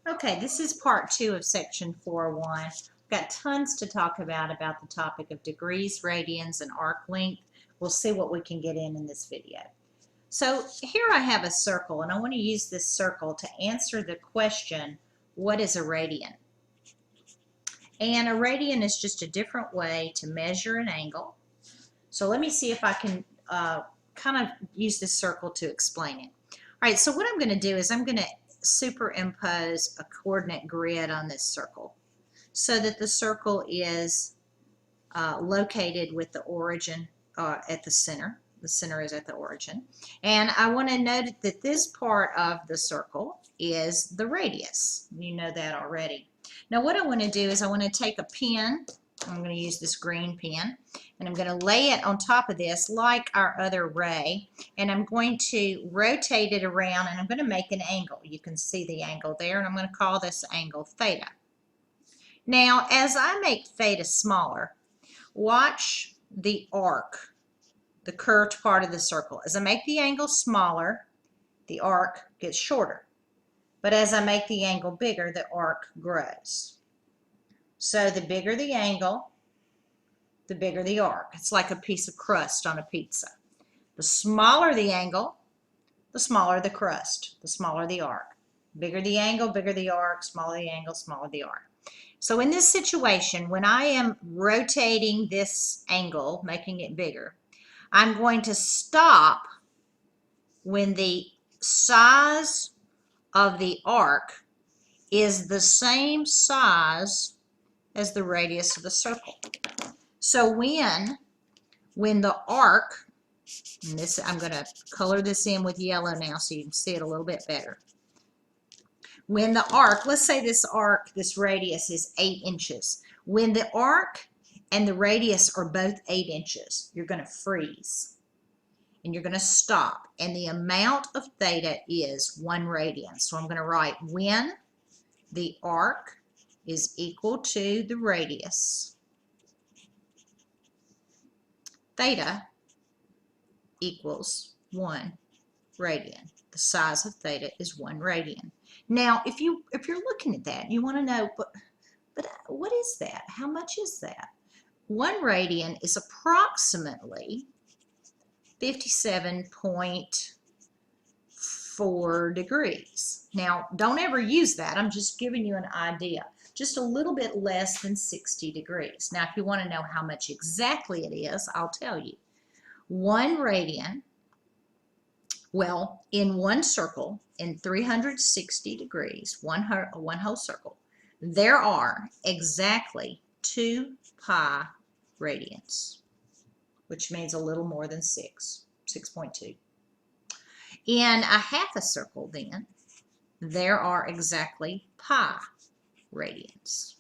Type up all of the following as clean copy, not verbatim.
Okay, this is part 2 of section 4.1. We've got tons to talk about the topic of degrees, radians, and arc length. We'll see what we can get in this video. So here I have a circle, and I want to use this circle to answer the question, what is a radian? And a radian is just a different way to measure an angle. So let me see if I can kind of use this circle to explain it. All right, so what I'm going to do is I'm going to superimpose a coordinate grid on this circle so that the circle is located with the origin at the center. The center is at the origin. And I want to note that this part of the circle is the radius. You know that already. Now what I want to do is I want to take a pen. I'm going to use this green pen, and I'm going to lay it on top of this like our other ray, and I'm going to rotate it around, and I'm going to make an angle. You can see the angle there, and I'm going to call this angle theta. Now, as I make theta smaller, watch the arc, the curved part of the circle. As I make the angle smaller, the arc gets shorter. But as I make the angle bigger, the arc grows. So the bigger the angle, the bigger the arc. It's like a piece of crust on a pizza. The smaller the angle, the smaller the crust, the smaller the arc. Bigger the angle, bigger the arc, smaller the angle, smaller the arc. So in this situation, when I am rotating this angle, making it bigger, I'm going to stop when the size of the arc is the same size as the radius of the circle. So when the arc, and this, I'm going to color this in with yellow now so you can see it a little bit better. When the arc, let's say this arc, this radius is 8 inches. When the arc and the radius are both 8 inches, you're going to freeze. And you're going to stop. And the amount of theta is 1 radian. So I'm going to write when the arc is equal to the radius, theta equals 1 radian. The size of theta is 1 radian. Now, if you're looking at that, you want to know, but what is that? How much is that? 1 radian is approximately 57.4 degrees. Now, don't ever use that. I'm just giving you an idea. Just a little bit less than 60 degrees. Now, if you want to know how much exactly it is, I'll tell you. 1 radian, well, in one circle, in 360 degrees, one whole circle, there are exactly 2 pi radians, which means a little more than 6.2. In a half a circle, then, there are exactly pi radians.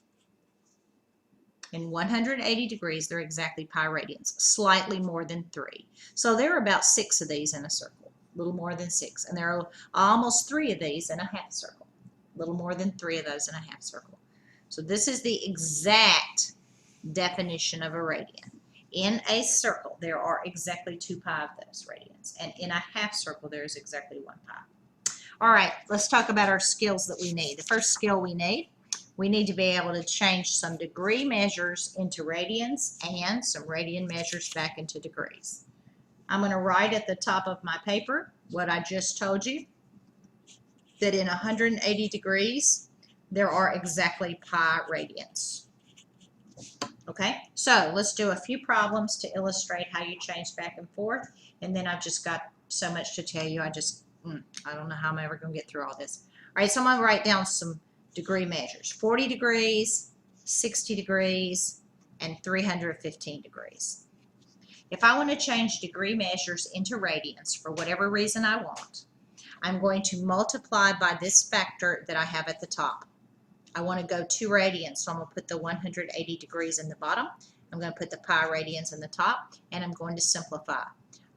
In 180 degrees, they're exactly pi radians, slightly more than 3. So there are about 6 of these in a circle, a little more than 6. And there are almost 3 of these in a half circle, a little more than 3 of those in a half circle. So this is the exact definition of a radian. In a circle, there are exactly 2 pi of those radians. And in a half circle, there is exactly 1 pi. All right, let's talk about our skills that we need. The first skill we need to be able to change some degree measures into radians and some radian measures back into degrees. I'm going to write at the top of my paper what I just told you, that in 180 degrees, there are exactly pi radians. Okay, so let's do a few problems to illustrate how you change back and forth, and then I've just got so much to tell you, I don't know how I'm ever going to get through all this. All right, so I'm going to write down some degree measures. 40 degrees, 60 degrees, and 315 degrees. If I want to change degree measures into radians for whatever reason I want, I'm going to multiply by this factor that I have at the top. I want to go 2 radians, so I'm going to put the 180 degrees in the bottom. I'm going to put the pi radians in the top, and I'm going to simplify.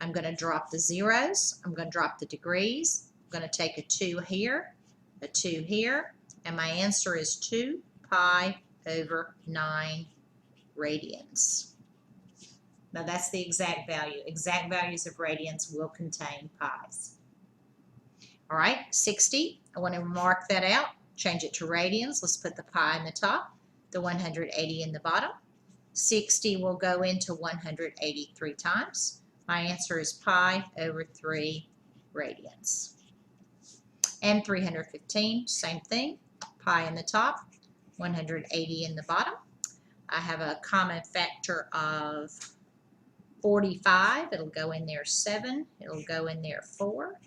I'm going to drop the zeros. I'm going to drop the degrees. I'm going to take a 2 here, a 2 here, and my answer is 2 pi over 9 radians. Now that's the exact value. Exact values of radians will contain pi's. All right, 60, I want to mark that out. Change it to radians. Let's put the pi in the top, the 180 in the bottom. 60 will go into 183 times. My answer is pi over 3 radians. And 315, same thing. Pi in the top, 180 in the bottom. I have a common factor of 45. It'll go in there 7. It'll go in there 4.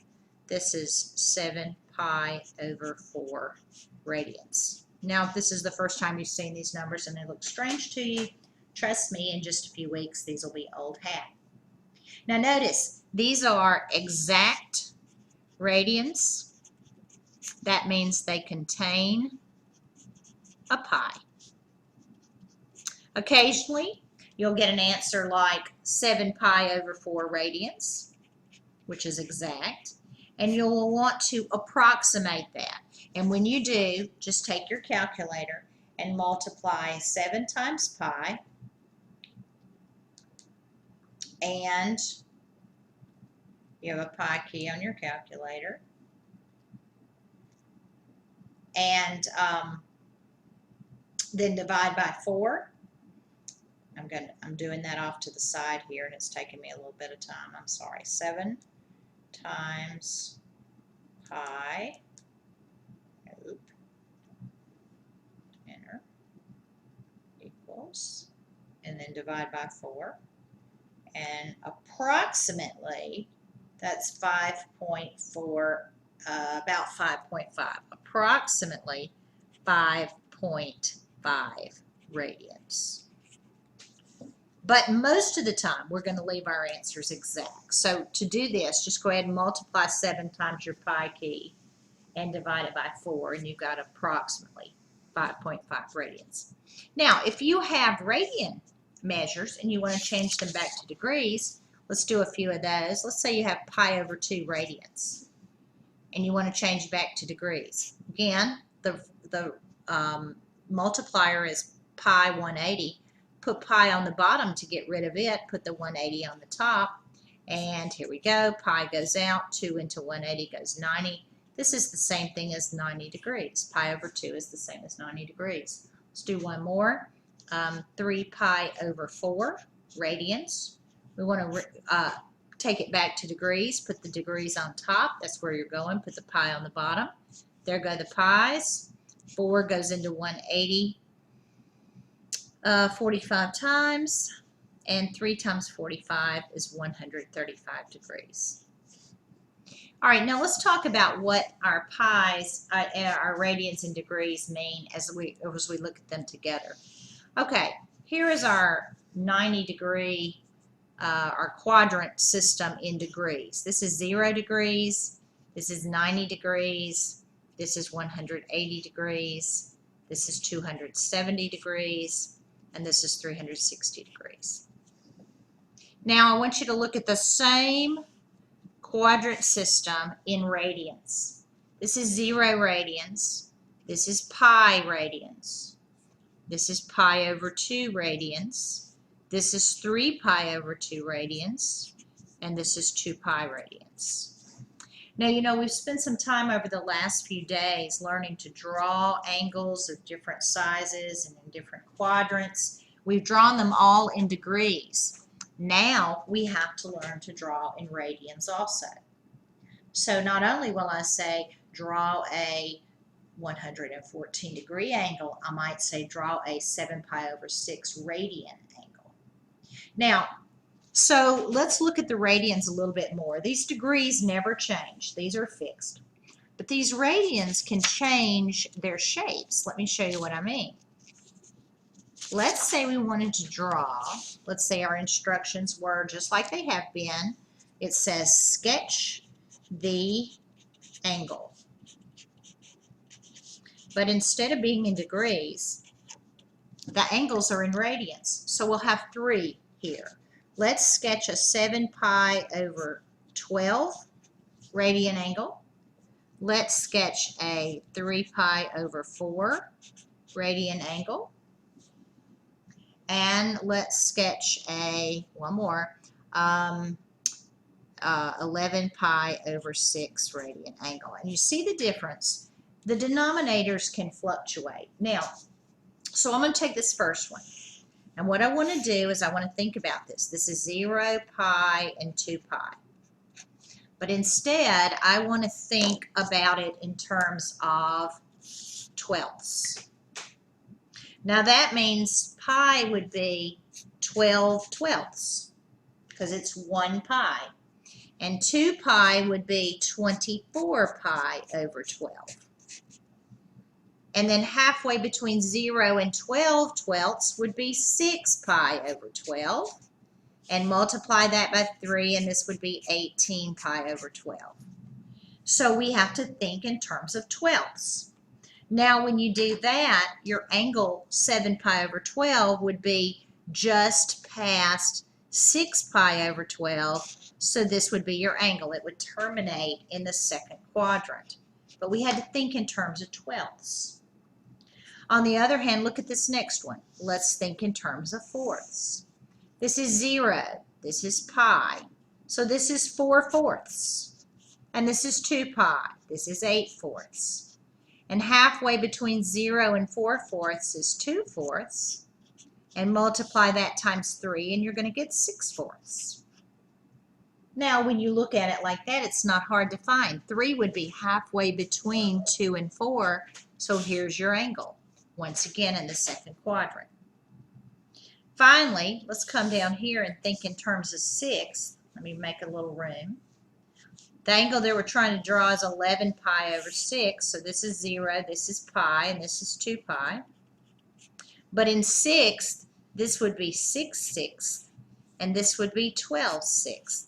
This is 7 pi over 4 radians. Now, if this is the first time you've seen these numbers and they look strange to you, trust me, in just a few weeks, these will be old hat. Now, notice, these are exact radians. That means they contain a pi. Occasionally, you'll get an answer like 7 pi over 4 radians, which is exact, and you'll want to approximate that. And when you do, just take your calculator and multiply 7 times pi, and you have a pi key on your calculator, and then divide by 4. I'm doing that off to the side here, and it's taking me a little bit of time. I'm sorry. 7 times pi, enter, equals, and then divide by 4. And approximately, that's 5.4, about 5.5. Approximately 5.5 radians. But most of the time, we're going to leave our answers exact. So to do this, just go ahead and multiply 7 times your pi key and divide it by 4, and you've got approximately 5.5 radians. Now, if you have radian measures and you want to change them back to degrees, let's do a few of those. Let's say you have pi over 2 radians, and you want to change back to degrees. Again, the multiplier is pi 180. Put pi on the bottom to get rid of it. Put the 180 on the top. And here we go. Pi goes out. 2 into 180 goes 90. This is the same thing as 90 degrees. Pi over 2 is the same as 90 degrees. Let's do one more. 3 pi over 4 radians. We want to take it back to degrees. Put the degrees on top. That's where you're going. Put the pi on the bottom. There go the pi's. 4 goes into 180 45 times, and 3 times 45 is 135 degrees. All right, now let's talk about what our pi's, our radians and degrees mean as we look at them together. Okay, here is our 90 degree, our quadrant system in degrees. This is 0 degrees, this is 90 degrees, this is 180 degrees, this is 270 degrees, and this is 360 degrees. Now I want you to look at the same quadrant system in radians. This is 0 radians, this is pi radians, this is pi over 2 radians, this is 3 pi over 2 radians, and this is 2 pi radians. Now, you know, we've spent some time over the last few days learning to draw angles of different sizes and in different quadrants. We've drawn them all in degrees. Now we have to learn to draw in radians also. So not only will I say draw a 114 degree angle, I might say draw a 7 pi over 6 radian angle. Now, so let's look at the radians a little bit more. These degrees never change. These are fixed. But these radians can change their shapes. Let me show you what I mean. Let's say we wanted to draw, let's say our instructions were just like they have been. It says sketch the angle. But instead of being in degrees, the angles are in radians. So we'll have 3 here. Let's sketch a 7 pi over 12 radian angle. Let's sketch a 3 pi over 4 radian angle. And let's sketch one more, 11 pi over 6 radian angle. And you see the difference. the denominators can fluctuate. Now, so I'm going to take this first one. And what I want to do is I want to think about this. This is 0, pi, and 2 pi. But instead, I want to think about it in terms of twelfths. Now that means pi would be 12 twelfths because it's 1 pi. And 2 pi would be 24 pi over 12. And then halfway between 0 and 12 twelfths would be 6 pi over 12. And multiply that by 3, and this would be 18 pi over 12. So we have to think in terms of twelfths. Now when you do that, your angle 7 pi over 12 would be just past 6 pi over 12. So this would be your angle. It would terminate in the second quadrant. But we had to think in terms of twelfths. On the other hand, look at this next one. Let's think in terms of fourths. This is 0. This is pi. So this is 4 fourths. And this is 2 pi. This is 8 fourths. And halfway between 0 and 4 fourths is 2 fourths. And multiply that times 3, and you're going to get 6 fourths. Now, when you look at it like that, it's not hard to find. 3 would be halfway between 2 and 4. So here's your angle, once again in the second quadrant. Finally, let's come down here and think in terms of sixths. Let me make a little room. The angle that we're trying to draw is 11 pi over 6. So this is 0, this is pi, and this is 2 pi. But in sixths, this would be 6 sixths, and this would be 12 sixths.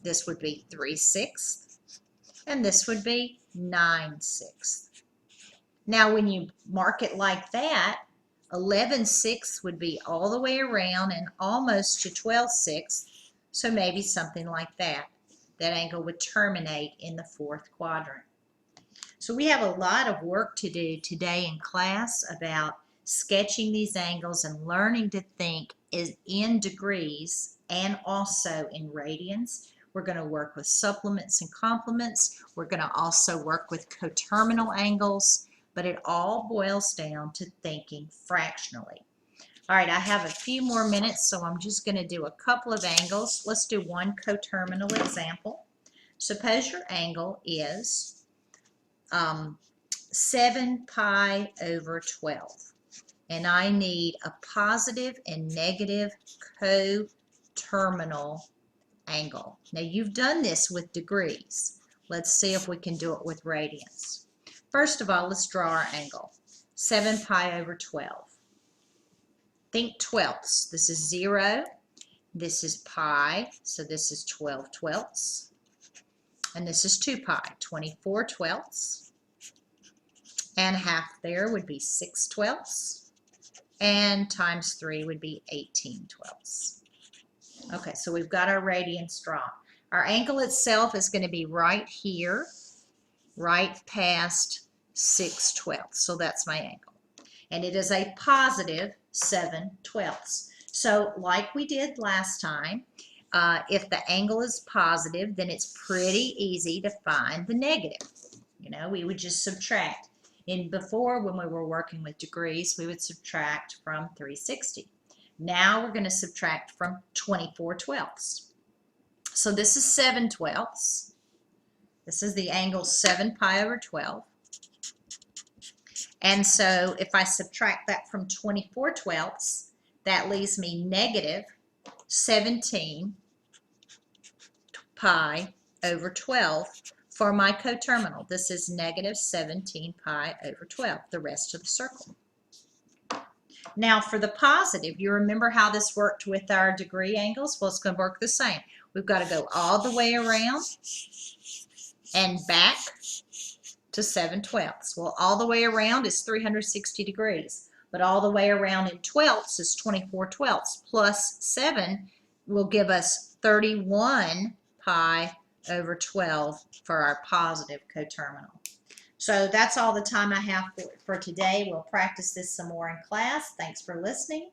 This would be 3 sixths, and this would be 9 sixths. Now, when you mark it like that, 11 sixths would be all the way around and almost to 12 sixths, so maybe something like that. That angle would terminate in the fourth quadrant. So we have a lot of work to do today in class about sketching these angles and learning to think in degrees and also in radians. We're going to work with supplements and complements. We're going to also work with coterminal angles. But it all boils down to thinking fractionally. All right, I have a few more minutes, so I'm just going to do a couple of angles. Let's do one coterminal example. Suppose your angle is 7 pi over 12, and I need a positive and negative coterminal angle. Now, you've done this with degrees. Let's see if we can do it with radians. First of all, let's draw our angle, 7 pi over 12. Think twelfths. This is 0, this is pi, so this is 12 twelfths, and this is 2 pi, 24 twelfths, and half there would be 6 twelfths, and times 3 would be 18 twelfths. Okay, so we've got our radians drawn. Our angle itself is going to be right here, right past 6 twelfths. So that's my angle. And it is a positive 7 twelfths. So like we did last time, if the angle is positive, then it's pretty easy to find the negative. You know, we would just subtract. And before, when we were working with degrees, we would subtract from 360. Now we're going to subtract from 24 twelfths. So this is 7 twelfths. This is the angle 7 pi over 12. And so if I subtract that from 24 twelfths, that leaves me negative 17 pi over 12 for my coterminal. This is negative 17 pi over 12, the rest of the circle. Now for the positive, you remember how this worked with our degree angles? Well, it's going to work the same. We've got to go all the way around and back to 7 twelfths. Well, all the way around is 360 degrees, but all the way around in twelfths is 24 twelfths, plus 7 will give us 31 pi over 12 for our positive coterminal. So that's all the time I have for today. We'll practice this some more in class. Thanks for listening.